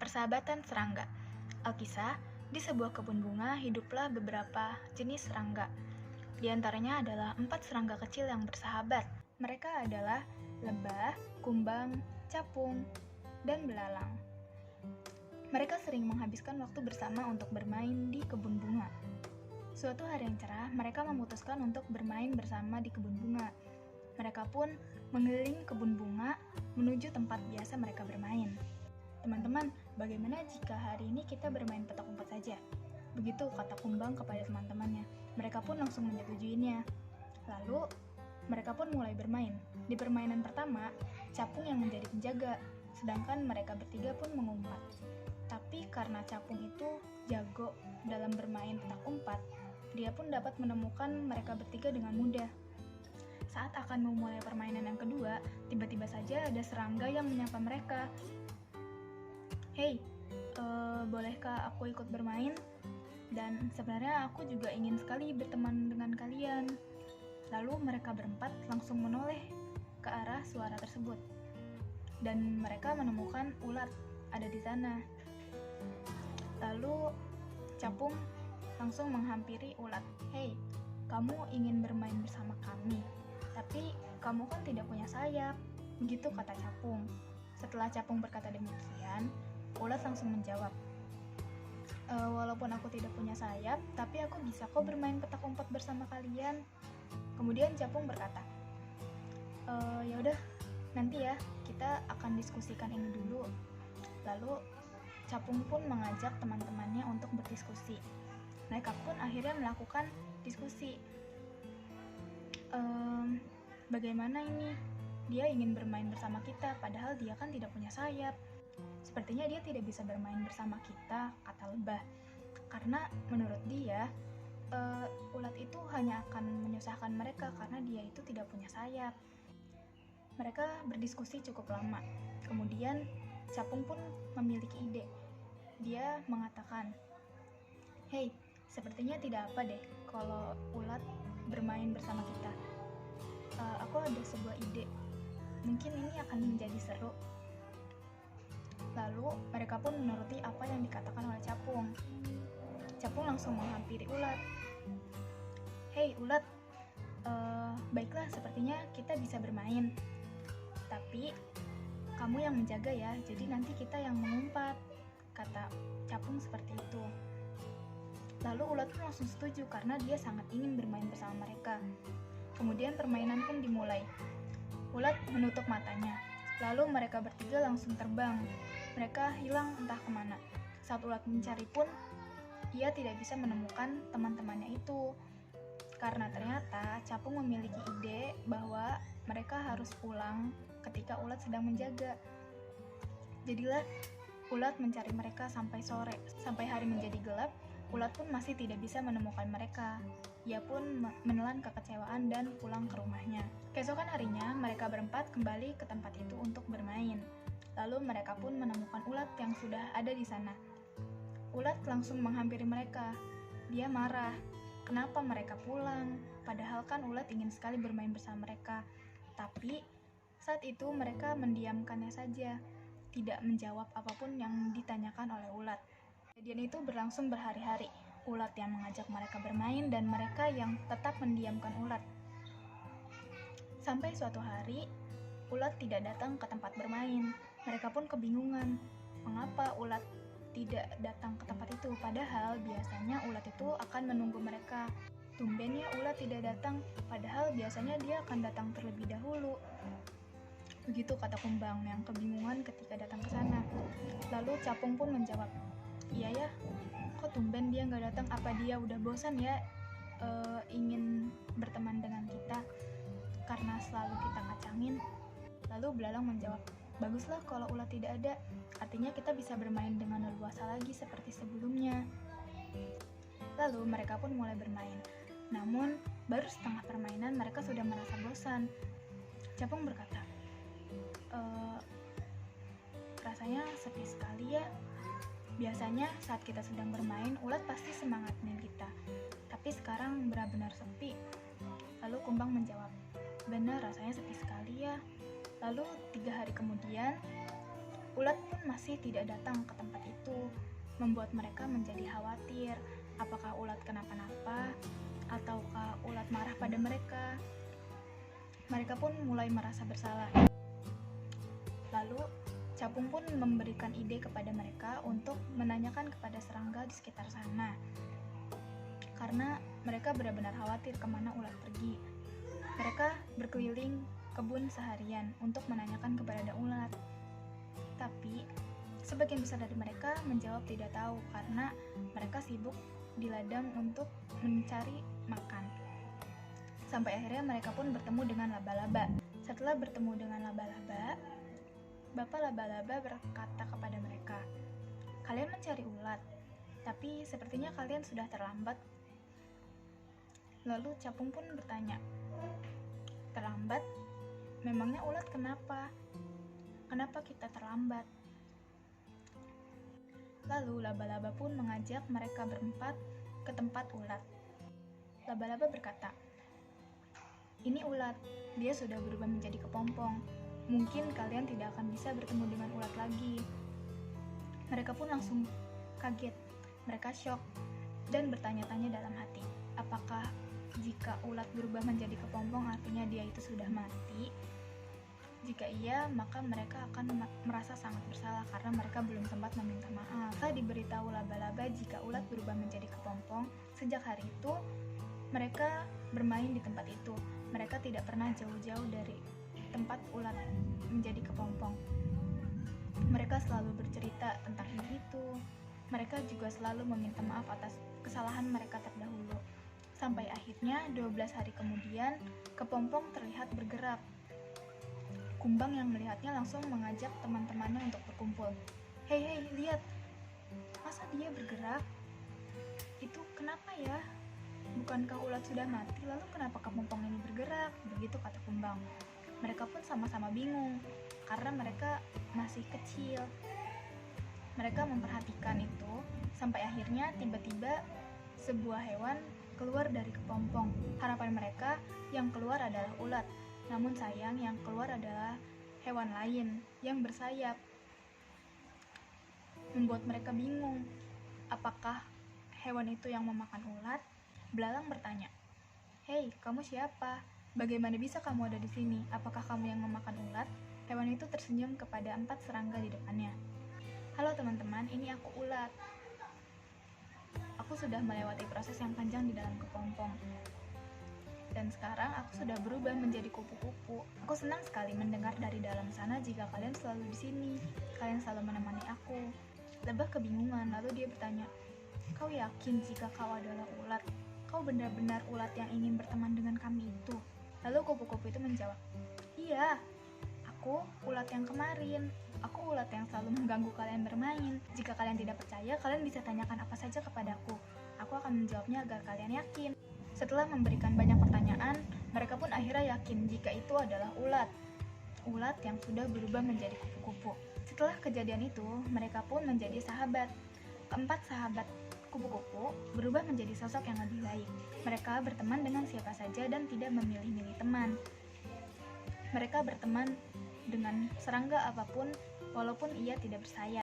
Persahabatan serangga. Alkisah, di sebuah kebun bunga hiduplah beberapa jenis serangga. Di antaranya adalah 4 serangga kecil yang bersahabat. Mereka adalah lebah, kumbang, capung, dan belalang. Mereka sering menghabiskan waktu bersama untuk bermain di kebun bunga. Suatu hari yang cerah, mereka memutuskan untuk bermain bersama di kebun bunga. Mereka pun mengelilingi kebun bunga menuju tempat biasa mereka bermain. Teman-teman, bagaimana jika hari ini kita bermain petak umpet saja? Begitu kata kumbang kepada teman-temannya. Mereka pun langsung menyetujuinya. Lalu, mereka pun mulai bermain. Di permainan pertama, capung yang menjadi penjaga, sedangkan mereka bertiga pun mengumpat. Tapi karena capung itu jago dalam bermain petak umpet, dia pun dapat menemukan mereka bertiga dengan mudah. Saat akan memulai permainan yang kedua, tiba-tiba saja ada serangga yang menyapa mereka. Hei, bolehkah aku ikut bermain? Dan sebenarnya aku juga ingin sekali berteman dengan kalian. Lalu mereka berempat langsung menoleh ke arah suara tersebut. Dan mereka menemukan ulat ada di sana. Lalu capung langsung menghampiri ulat. Hei, kamu ingin bermain bersama kami, tapi kamu kan tidak punya sayap. Begitu kata capung. Setelah capung berkata demikian, ulat langsung menjawab, walaupun aku tidak punya sayap, tapi aku bisa kok bermain petak umpet bersama kalian. Kemudian capung berkata, ya udah, nanti ya kita akan diskusikan ini dulu. Lalu capung pun mengajak teman-temannya untuk berdiskusi. Mereka pun akhirnya melakukan diskusi. Bagaimana ini? Dia ingin bermain bersama kita, padahal dia kan tidak punya sayap. Sepertinya dia tidak bisa bermain bersama kita, kata lebah. Karena menurut dia, ulat itu hanya akan menyusahkan mereka karena dia itu tidak punya sayap. Mereka berdiskusi cukup lama. Kemudian capung pun memiliki ide. Dia mengatakan, hei, sepertinya tidak apa deh kalau ulat bermain bersama kita. Aku ada sebuah ide. Mungkin ini akan menjadi seru. Lalu mereka pun menuruti apa yang dikatakan oleh capung. Capung langsung menghampiri ulat. Hei ulat, baiklah sepertinya kita bisa bermain. Tapi kamu yang menjaga ya, jadi nanti kita yang mengumpat, kata capung seperti itu. Lalu ulat pun langsung setuju karena dia sangat ingin bermain bersama mereka. Kemudian permainan pun dimulai. Ulat menutup matanya. Lalu mereka bertiga langsung terbang. Mereka hilang entah kemana. Saat ulat mencari pun, ia tidak bisa menemukan teman-temannya itu. Karena ternyata capung memiliki ide bahwa mereka harus pulang ketika ulat sedang menjaga. Jadilah ulat mencari mereka sampai sore. Sampai hari menjadi gelap, ulat pun masih tidak bisa menemukan mereka. Ia pun menelan kekecewaan dan pulang ke rumahnya. Keesokan harinya, mereka berempat kembali ke tempat itu untuk bermain. Lalu mereka pun menemukan ulat yang sudah ada di sana. Ulat langsung menghampiri mereka. Dia marah. Kenapa mereka pulang? Padahal kan ulat ingin sekali bermain bersama mereka. Tapi saat itu mereka mendiamkannya saja, tidak menjawab apapun yang ditanyakan oleh ulat. Kejadian itu berlangsung berhari-hari. Ulat yang mengajak mereka bermain dan mereka yang tetap mendiamkan ulat. Sampai suatu hari, ulat tidak datang ke tempat bermain. Mereka pun kebingungan, mengapa ulat tidak datang ke tempat itu, padahal biasanya ulat itu akan menunggu mereka. Tumben ya ulat tidak datang, padahal biasanya dia akan datang terlebih dahulu. Begitu kata kumbang yang kebingungan ketika datang ke sana. Lalu capung pun menjawab, iya ya, kok tumben dia nggak datang? Apa dia udah bosan ya ingin berteman dengan kita karena selalu kita kacangin? Lalu belalang menjawab, baguslah kalau ulat tidak ada, artinya kita bisa bermain dengan leluasa lagi seperti sebelumnya. Lalu mereka pun mulai bermain. Namun baru setengah permainan mereka sudah merasa bosan. Capung berkata, rasanya sepi sekali ya. Biasanya saat kita sedang bermain, ulat pasti semangatin kita. Tapi sekarang benar-benar sepi. Lalu kumbang menjawab, benar rasanya sepi sekali ya. Lalu 3 hari kemudian, Ulat pun masih tidak datang ke tempat itu, membuat mereka menjadi khawatir. Apakah ulat kenapa-napa, ataukah ulat marah pada mereka? Mereka pun mulai merasa bersalah. Lalu, capung pun memberikan ide kepada mereka untuk menanyakan kepada serangga di sekitar sana. Karena mereka benar-benar khawatir kemana ulat pergi. Mereka berkeliling kebun seharian untuk menanyakan keberadaan ulat. Tapi, sebagian besar dari mereka menjawab tidak tahu karena mereka sibuk di ladang untuk mencari makan. Sampai akhirnya mereka pun bertemu dengan laba-laba. Setelah bertemu dengan laba-laba, Bapak laba-laba berkata kepada mereka, "Kalian mencari ulat, tapi sepertinya kalian sudah terlambat." Lalu capung pun bertanya, "Terlambat? Memangnya ulat kenapa? Kenapa kita terlambat?" Lalu laba-laba pun mengajak mereka berempat ke tempat ulat. Laba-laba berkata, "Ini ulat, dia sudah berubah menjadi kepompong. Mungkin kalian tidak akan bisa bertemu dengan ulat lagi." Mereka pun langsung kaget, mereka syok, dan bertanya-tanya dalam hati, apakah jika ulat berubah menjadi kepompong artinya dia itu sudah mati? Jika iya, maka mereka akan merasa sangat bersalah karena mereka belum sempat meminta maaf. Setelah diberitahu laba-laba jika ulat berubah menjadi kepompong, sejak hari itu mereka bermain di tempat itu. Mereka tidak pernah jauh-jauh dari tempat ulat menjadi kepompong. Mereka selalu bercerita tentang itu. Mereka juga selalu meminta maaf atas kesalahan mereka terdahulu. Sampai akhirnya 12 hari kemudian, kepompong terlihat bergerak. Kumbang yang melihatnya langsung mengajak teman-temannya untuk berkumpul. Hei, lihat! Masa dia bergerak? Itu kenapa ya? Bukankah ulat sudah mati, lalu kenapa kepompong ini bergerak? Begitu kata kumbang. Mereka pun sama-sama bingung, karena mereka masih kecil. Mereka memperhatikan itu, sampai akhirnya tiba-tiba sebuah hewan keluar dari kepompong. Harapan mereka yang keluar adalah ulat. Namun sayang, yang keluar adalah hewan lain yang bersayap. Membuat mereka bingung, apakah hewan itu yang memakan ulat? Belalang bertanya, "Hei, kamu siapa? Bagaimana bisa kamu ada di sini? Apakah kamu yang memakan ulat?" Hewan itu tersenyum kepada 4 serangga di depannya. "Halo teman-teman, ini aku ulat. Aku sudah melewati proses yang panjang di dalam kepompong. Dan sekarang aku sudah berubah menjadi kupu-kupu. Aku senang sekali mendengar dari dalam sana jika kalian selalu di sini. Kalian selalu menemani aku." Lebah kebingungan, lalu dia bertanya, "Kau yakin jika kau adalah ulat? Kau benar-benar ulat yang ingin berteman dengan kami itu?" Lalu kupu-kupu itu menjawab, "Iya, aku ulat yang kemarin. Aku ulat yang selalu mengganggu kalian bermain. Jika kalian tidak percaya, kalian bisa tanyakan apa saja kepadaku. Aku akan menjawabnya agar kalian yakin." Setelah memberikan banyak pertanyaan, mereka pun akhirnya yakin jika itu adalah ulat. Ulat yang sudah berubah menjadi kupu-kupu. Setelah kejadian itu, mereka pun menjadi sahabat. Keempat sahabat kupu-kupu berubah menjadi sosok yang lebih baik. Mereka berteman dengan siapa saja dan tidak memilih-milih teman. Mereka berteman dengan serangga apapun, walaupun ia tidak bersayap.